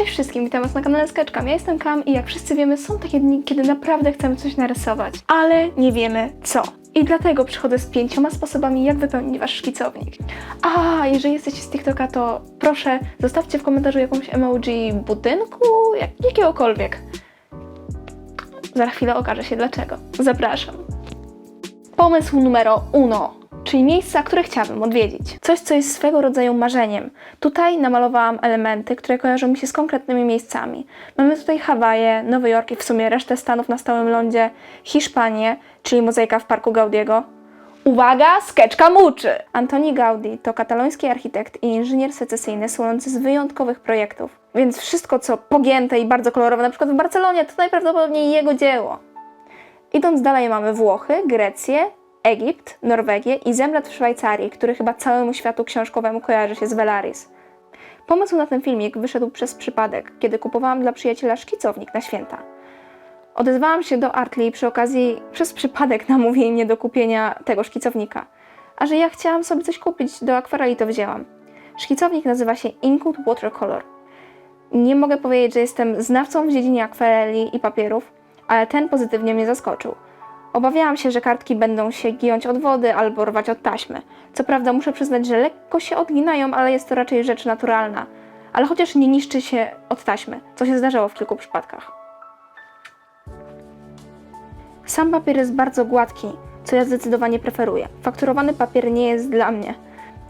Cześć wszystkim, witam was na kanale Sketchcam. Ja jestem Kam i jak wszyscy wiemy, są takie dni, kiedy naprawdę chcemy coś narysować, ale nie wiemy co. I dlatego przychodzę z 5 sposobami, jak wypełnić wasz szkicownik. A jeżeli jesteście z TikToka, to proszę zostawcie w komentarzu jakąś emoji budynku, jakiegokolwiek. Za chwilę okaże się dlaczego. Zapraszam. Pomysł numer 1. Czyli miejsca, które chciałabym odwiedzić. Coś, co jest swego rodzaju marzeniem. Tutaj namalowałam elementy, które kojarzą mi się z konkretnymi miejscami. Mamy tutaj Hawaje, Nowy Jork i w sumie resztę Stanów na stałym lądzie, Hiszpanię, czyli mozaika w parku Gaudiego. Uwaga, Sketchcam uczy! Antoni Gaudí to kataloński architekt i inżynier secesyjny słynący z wyjątkowych projektów. Więc wszystko, co pogięte i bardzo kolorowe, na przykład w Barcelonie, to najprawdopodobniej jego dzieło. Idąc dalej mamy Włochy, Grecję, Egipt, Norwegię i Zemrat w Szwajcarii, który chyba całemu światu książkowemu kojarzy się z Velaris. Pomysł na ten filmik wyszedł przez przypadek, kiedy kupowałam dla przyjaciela szkicownik na święta. Odezwałam się do Artly i przy okazji przez przypadek namówili mnie do kupienia tego szkicownika. A że ja chciałam sobie coś kupić do akwareli, to wzięłam. Szkicownik nazywa się Inkwood Watercolor. Nie mogę powiedzieć, że jestem znawcą w dziedzinie akwareli i papierów, ale ten pozytywnie mnie zaskoczył. Obawiałam się, że kartki będą się giąć od wody albo rwać od taśmy. Co prawda muszę przyznać, że lekko się odginają, ale jest to raczej rzecz naturalna. Ale chociaż nie niszczy się od taśmy, co się zdarzało w kilku przypadkach. Sam papier jest bardzo gładki, co ja zdecydowanie preferuję. Fakturowany papier nie jest dla mnie.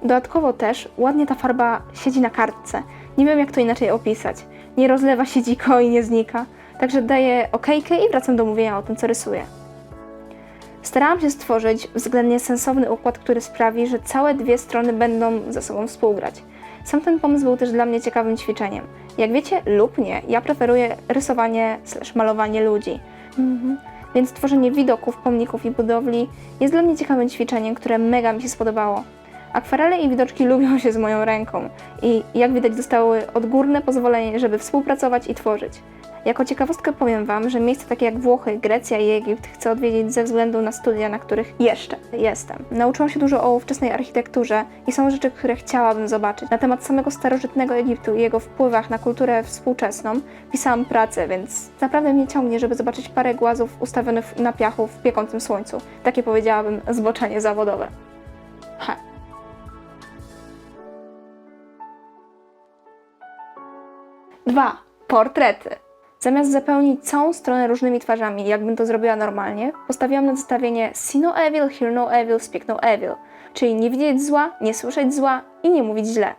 Dodatkowo też ładnie ta farba siedzi na kartce. Nie wiem, jak to inaczej opisać. Nie rozlewa się dziko i nie znika. Także daję okejkę i wracam do mówienia o tym, co rysuję. Starałam się stworzyć względnie sensowny układ, który sprawi, że całe dwie strony będą ze sobą współgrać. Sam ten pomysł był też dla mnie ciekawym ćwiczeniem. Jak wiecie lub nie, ja preferuję rysowanie / malowanie ludzi. Więc tworzenie widoków, pomników i budowli jest dla mnie ciekawym ćwiczeniem, które mega mi się spodobało. Akwarele i widoczki lubią się z moją ręką i jak widać dostały odgórne pozwolenie, żeby współpracować i tworzyć. Jako ciekawostkę powiem wam, że miejsca takie jak Włochy, Grecja i Egipt chcę odwiedzić ze względu na studia, na których jeszcze jestem. Nauczyłam się dużo o ówczesnej architekturze i są rzeczy, które chciałabym zobaczyć. Na temat samego starożytnego Egiptu i jego wpływach na kulturę współczesną pisałam pracę, więc naprawdę mnie ciągnie, żeby zobaczyć parę głazów ustawionych na piachu w piekącym słońcu. Takie powiedziałabym zboczenie zawodowe. 2. Portrety. Zamiast zapełnić całą stronę różnymi twarzami, jakbym to zrobiła normalnie, postawiłam na zestawienie See no evil, hear no evil, speak no evil, czyli nie widzieć zła, nie słyszeć zła i nie mówić źle.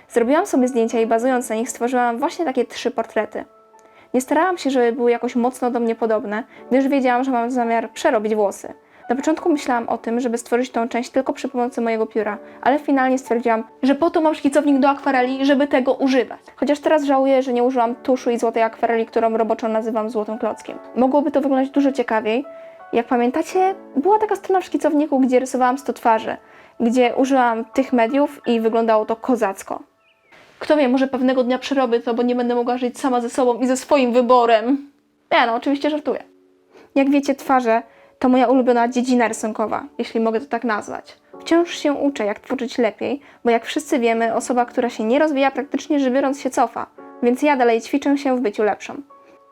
Zrobiłam sobie zdjęcia i bazując na nich stworzyłam właśnie takie 3 portrety. Nie starałam się, żeby były jakoś mocno do mnie podobne, gdyż wiedziałam, że mam zamiar przerobić włosy. Na początku myślałam o tym, żeby stworzyć tą część tylko przy pomocy mojego pióra, ale finalnie stwierdziłam, że po to mam szkicownik do akwareli, żeby tego używać. Chociaż teraz żałuję, że nie użyłam tuszu i złotej akwareli, którą roboczo nazywam złotym klockiem. Mogłoby to wyglądać dużo ciekawiej. Jak pamiętacie, była taka strona w szkicowniku, gdzie rysowałam 100 twarzy, gdzie użyłam tych mediów i wyglądało to kozacko. Kto wie, może pewnego dnia przerobię to, bo nie będę mogła żyć sama ze sobą i ze swoim wyborem. Nie no, oczywiście żartuję. Jak wiecie, twarze to moja ulubiona dziedzina rysunkowa, jeśli mogę to tak nazwać. Wciąż się uczę, jak tworzyć lepiej, bo jak wszyscy wiemy, osoba, która się nie rozwija, praktycznie rzecz biorąc się cofa, więc ja dalej ćwiczę się w byciu lepszą.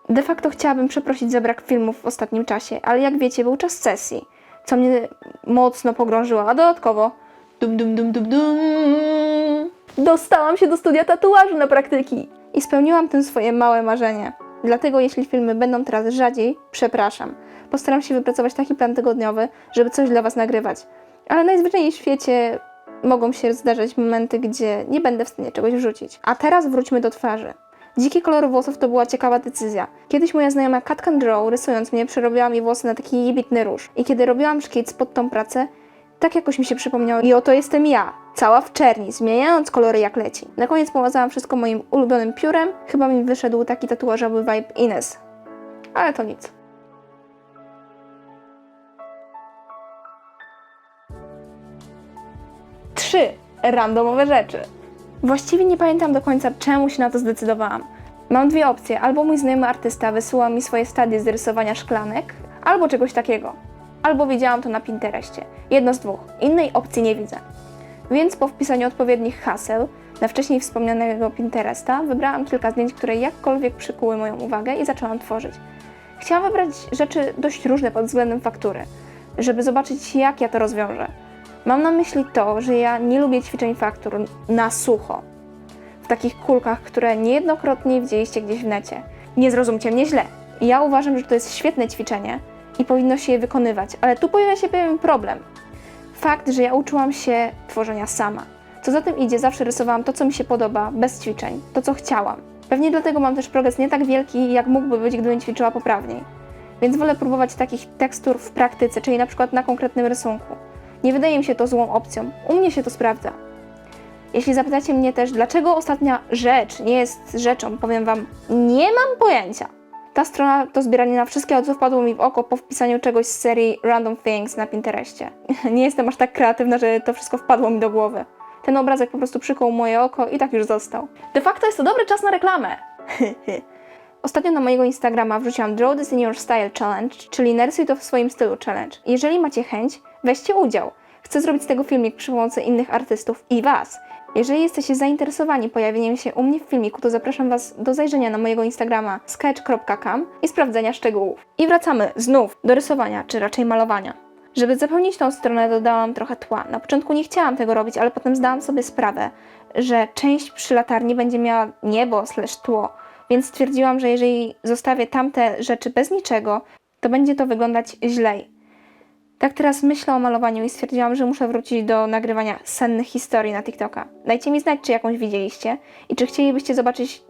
De facto chciałabym przeprosić za brak filmów w ostatnim czasie, ale jak wiecie, był czas sesji, co mnie mocno pogrążyło, a dodatkowo dostałam się do studia tatuażu na praktyki i spełniłam tym swoje małe marzenie. Dlatego jeśli filmy będą teraz rzadziej, przepraszam. Postaram się wypracować taki plan tygodniowy, żeby coś dla was nagrywać. Ale najzwyczajniej w świecie mogą się zdarzać momenty, gdzie nie będę w stanie czegoś wrzucić. A teraz wróćmy do twarzy. Dziki kolor włosów to była ciekawa decyzja. Kiedyś moja znajoma Cat Can Draw, rysując mnie, przerobiła mi włosy na taki jebitny róż. I kiedy robiłam szkic pod tą pracę, tak jakoś mi się przypomniało i oto jestem ja, cała w czerni, zmieniając kolory jak leci. Na koniec pomazałam wszystko moim ulubionym piórem, chyba mi wyszedł taki tatuażowy vibe Ines. Ale to nic. 3. Randomowe rzeczy. Właściwie nie pamiętam do końca, czemu się na to zdecydowałam. Mam 2 opcje, albo mój znajomy artysta wysyła mi swoje studie z rysowania szklanek, albo czegoś takiego. Albo widziałam to na Pinterestie. Jedno z 2. Innej opcji nie widzę. Więc po wpisaniu odpowiednich haseł na wcześniej wspomnianego Pinteresta wybrałam kilka zdjęć, które jakkolwiek przykuły moją uwagę i zaczęłam tworzyć. Chciałam wybrać rzeczy dość różne pod względem faktury, żeby zobaczyć, jak ja to rozwiążę. Mam na myśli to, że ja nie lubię ćwiczeń faktur na sucho, w takich kulkach, które niejednokrotnie widzieliście gdzieś w necie. Nie zrozumcie mnie źle. Ja uważam, że to jest świetne ćwiczenie i powinno się je wykonywać, ale tu pojawia się pewien problem. Fakt, że ja uczyłam się tworzenia sama. Co za tym idzie, zawsze rysowałam to, co mi się podoba, bez ćwiczeń, to, co chciałam. Pewnie dlatego mam też progres nie tak wielki, jak mógłby być, gdybym ćwiczyła poprawniej. Więc wolę próbować takich tekstur w praktyce, czyli na przykład na konkretnym rysunku. Nie wydaje mi się to złą opcją. U mnie się to sprawdza. Jeśli zapytacie mnie też, dlaczego ostatnia rzecz nie jest rzeczą, powiem Wam, nie mam pojęcia. Ta strona to zbieranie na wszystkiego, co wpadło mi w oko po wpisaniu czegoś z serii Random Things na Pinterestie. Nie jestem aż tak kreatywna, że to wszystko wpadło mi do głowy. Ten obrazek po prostu przykuł moje oko i tak już został. De facto jest to dobry czas na reklamę. Ostatnio na mojego Instagrama wrzuciłam Draw This in Your Style Challenge, czyli narysuj to w swoim stylu challenge. Jeżeli macie chęć, weźcie udział. Chcę zrobić z tego filmik przy pomocy innych artystów i Was. Jeżeli jesteście zainteresowani pojawieniem się u mnie w filmiku, to zapraszam Was do zajrzenia na mojego Instagrama sketch.cam i sprawdzenia szczegółów. I wracamy znów do rysowania, czy raczej malowania. Żeby zapełnić tą stronę, dodałam trochę tła. Na początku nie chciałam tego robić, ale potem zdałam sobie sprawę, że część przy latarni będzie miała niebo / tło, więc stwierdziłam, że jeżeli zostawię tamte rzeczy bez niczego, to będzie to wyglądać źlej. Tak teraz myślę o malowaniu i stwierdziłam, że muszę wrócić do nagrywania sennych historii na TikToka. Dajcie mi znać, czy jakąś widzieliście i czy chcielibyście zobaczyć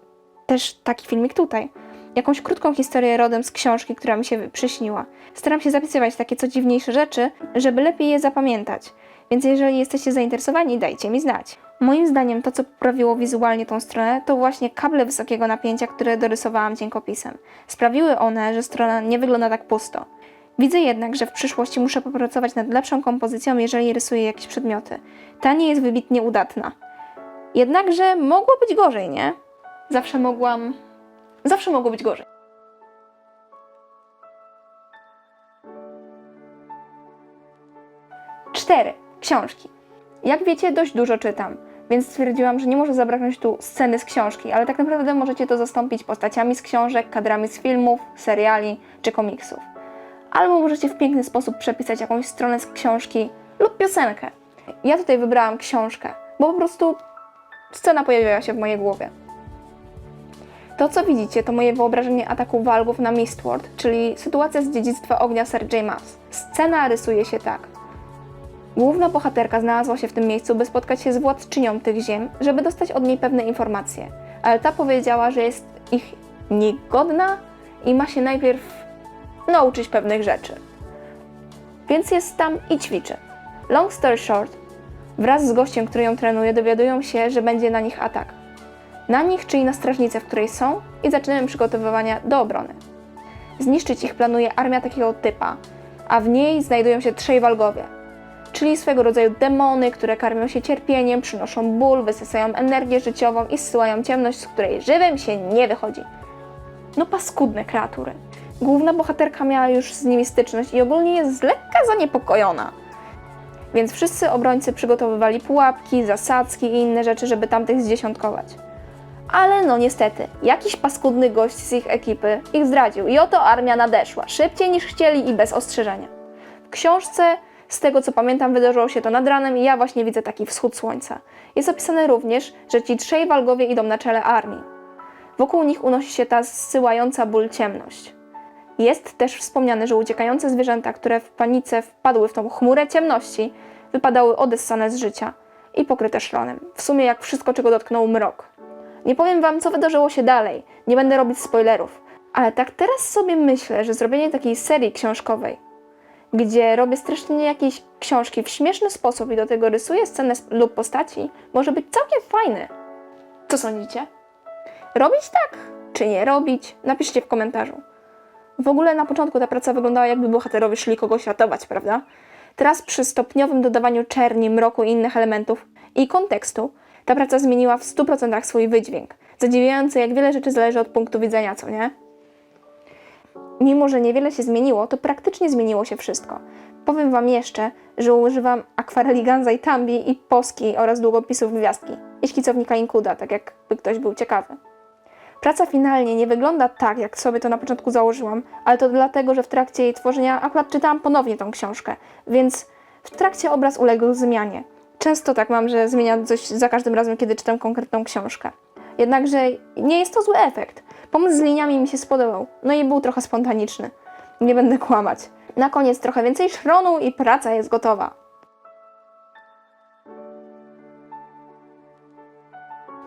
też taki filmik tutaj. Jakąś krótką historię rodem z książki, która mi się przyśniła. Staram się zapisywać takie co dziwniejsze rzeczy, żeby lepiej je zapamiętać. Więc jeżeli jesteście zainteresowani, dajcie mi znać. Moim zdaniem to, co poprawiło wizualnie tą stronę, to właśnie kable wysokiego napięcia, które dorysowałam cienkopisem. Sprawiły one, że strona nie wygląda tak pusto. Widzę jednak, że w przyszłości muszę popracować nad lepszą kompozycją, jeżeli rysuję jakieś przedmioty. Ta nie jest wybitnie udatna. Jednakże mogło być gorzej, nie? Zawsze mogło być gorzej. Cztery. Książki. Jak wiecie, dość dużo czytam, więc stwierdziłam, że nie może zabraknąć tu sceny z książki, ale tak naprawdę możecie to zastąpić postaciami z książek, kadrami z filmów, seriali czy komiksów. Albo możecie w piękny sposób przepisać jakąś stronę z książki lub piosenkę. Ja tutaj wybrałam książkę, bo po prostu scena pojawiła się w mojej głowie. To, co widzicie, to moje wyobrażenie ataku walgów na Mistworld, czyli sytuacja z Dziedzictwa Ognia Sir J. Maas. Scena rysuje się tak. Główna bohaterka znalazła się w tym miejscu, by spotkać się z władczynią tych ziem, żeby dostać od niej pewne informacje. Ale ta powiedziała, że jest ich niegodna i ma się najpierw nauczyć pewnych rzeczy. Więc jest tam i ćwiczy. Long story short, wraz z gościem, który ją trenuje, dowiadują się, że będzie na nich atak. Na nich, czyli na strażnicę, w której są, i zaczynają przygotowywania do obrony. Zniszczyć ich planuje armia takiego typa, a w niej znajdują się trzej walgowie, czyli swego rodzaju demony, które karmią się cierpieniem, przynoszą ból, wysysają energię życiową i zsyłają ciemność, z której żywym się nie wychodzi. No paskudne kreatury. Główna bohaterka miała już z nimi styczność i ogólnie jest z lekka zaniepokojona. Więc wszyscy obrońcy przygotowywali pułapki, zasadzki i inne rzeczy, żeby tamtych zdziesiątkować. Ale no niestety, jakiś paskudny gość z ich ekipy ich zdradził i oto armia nadeszła, szybciej niż chcieli i bez ostrzeżenia. W książce, z tego co pamiętam, wydarzyło się to nad ranem i ja właśnie widzę taki wschód słońca. Jest opisane również, że ci trzej walgowie idą na czele armii. Wokół nich unosi się ta zsyłająca ból ciemność. Jest też wspomniane, że uciekające zwierzęta, które w panice wpadły w tą chmurę ciemności, wypadały odessane z życia i pokryte szronem. W sumie jak wszystko, czego dotknął mrok. Nie powiem wam, co wydarzyło się dalej, nie będę robić spoilerów, ale tak teraz sobie myślę, że zrobienie takiej serii książkowej, gdzie robię streszczenie jakiejś książki w śmieszny sposób i do tego rysuję scenę lub postaci, może być całkiem fajny. Co sądzicie? Robić tak, czy nie robić? Napiszcie w komentarzu. W ogóle na początku ta praca wyglądała, jakby bohaterowie szli kogoś ratować, prawda? Teraz przy stopniowym dodawaniu czerni, mroku i innych elementów i kontekstu, ta praca zmieniła w 100% swój wydźwięk. Zadziwiające, jak wiele rzeczy zależy od punktu widzenia, co nie? mimo że niewiele się zmieniło, to praktycznie zmieniło się wszystko. Powiem Wam jeszcze, że używam akwareli Ganza i Tambi i Poski oraz długopisów Gwiazdki i szkicownika Inkuda, tak jakby ktoś był ciekawy. Praca finalnie nie wygląda tak, jak sobie to na początku założyłam, ale to dlatego, że w trakcie jej tworzenia akurat czytałam ponownie tą książkę, więc w trakcie obraz uległ zmianie. Często tak mam, że zmieniam coś za każdym razem, kiedy czytam konkretną książkę. Jednakże nie jest to zły efekt. Pomysł z liniami mi się spodobał, no i był trochę spontaniczny. Nie będę kłamać. Na koniec trochę więcej szronu i praca jest gotowa.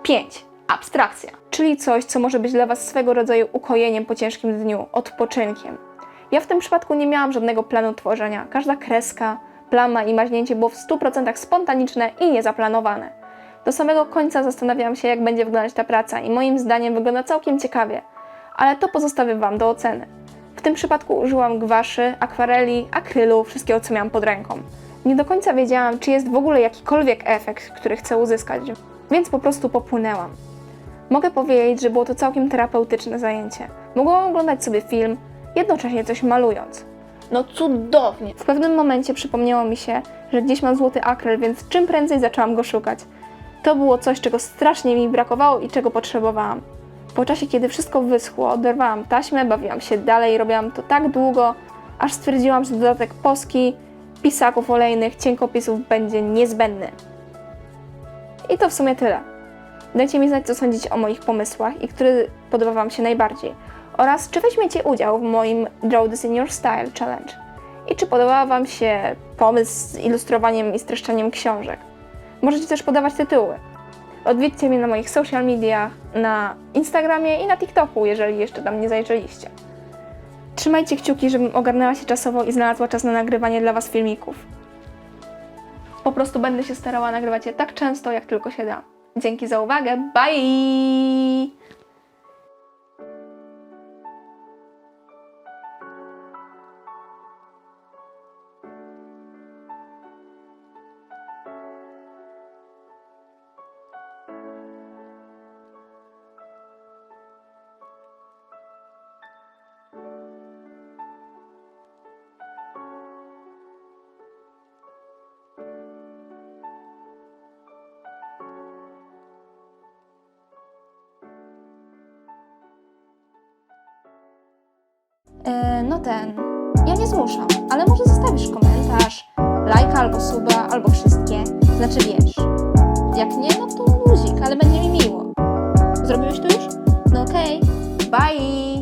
5. Abstrakcja, czyli coś, co może być dla Was swego rodzaju ukojeniem po ciężkim dniu, odpoczynkiem. Ja w tym przypadku nie miałam żadnego planu tworzenia. Każda kreska, plama i maźnięcie było w 100% spontaniczne i niezaplanowane. Do samego końca zastanawiałam się, jak będzie wyglądać ta praca i moim zdaniem wygląda całkiem ciekawie, ale to pozostawię Wam do oceny. W tym przypadku użyłam gwaszy, akwareli, akrylu, wszystkiego co miałam pod ręką. Nie do końca wiedziałam, czy jest w ogóle jakikolwiek efekt, który chcę uzyskać, więc po prostu popłynęłam. Mogę powiedzieć, że było to całkiem terapeutyczne zajęcie. Mogłam oglądać sobie film, jednocześnie coś malując. No cudownie! W pewnym momencie przypomniało mi się, że gdzieś mam złoty akryl, więc czym prędzej zaczęłam go szukać. To było coś, czego strasznie mi brakowało i czego potrzebowałam. Po czasie, kiedy wszystko wyschło, oderwałam taśmę, bawiłam się dalej, robiłam to tak długo, aż stwierdziłam, że dodatek Poski, pisaków olejnych, cienkopisów będzie niezbędny. I to w sumie tyle. Dajcie mi znać, co sądzicie o moich pomysłach i który podoba Wam się najbardziej. Oraz czy weźmiecie udział w moim Draw This in Your Style Challenge. I czy podoba Wam się pomysł z ilustrowaniem i streszczaniem książek. Możecie też podawać tytuły. Odwiedźcie mnie na moich social mediach, na Instagramie i na TikToku, jeżeli jeszcze tam nie zajrzeliście. Trzymajcie kciuki, żebym ogarnęła się czasowo i znalazła czas na nagrywanie dla Was filmików. Po prostu będę się starała nagrywać je tak często, jak tylko się da. Dzięki za uwagę, bye! Ja nie zmuszam, ale może zostawisz komentarz, lajka albo suba, albo wszystkie. Znaczy wiesz, jak nie, no to luzik, ale będzie mi miło. Zrobiłeś to już? No okej, bye!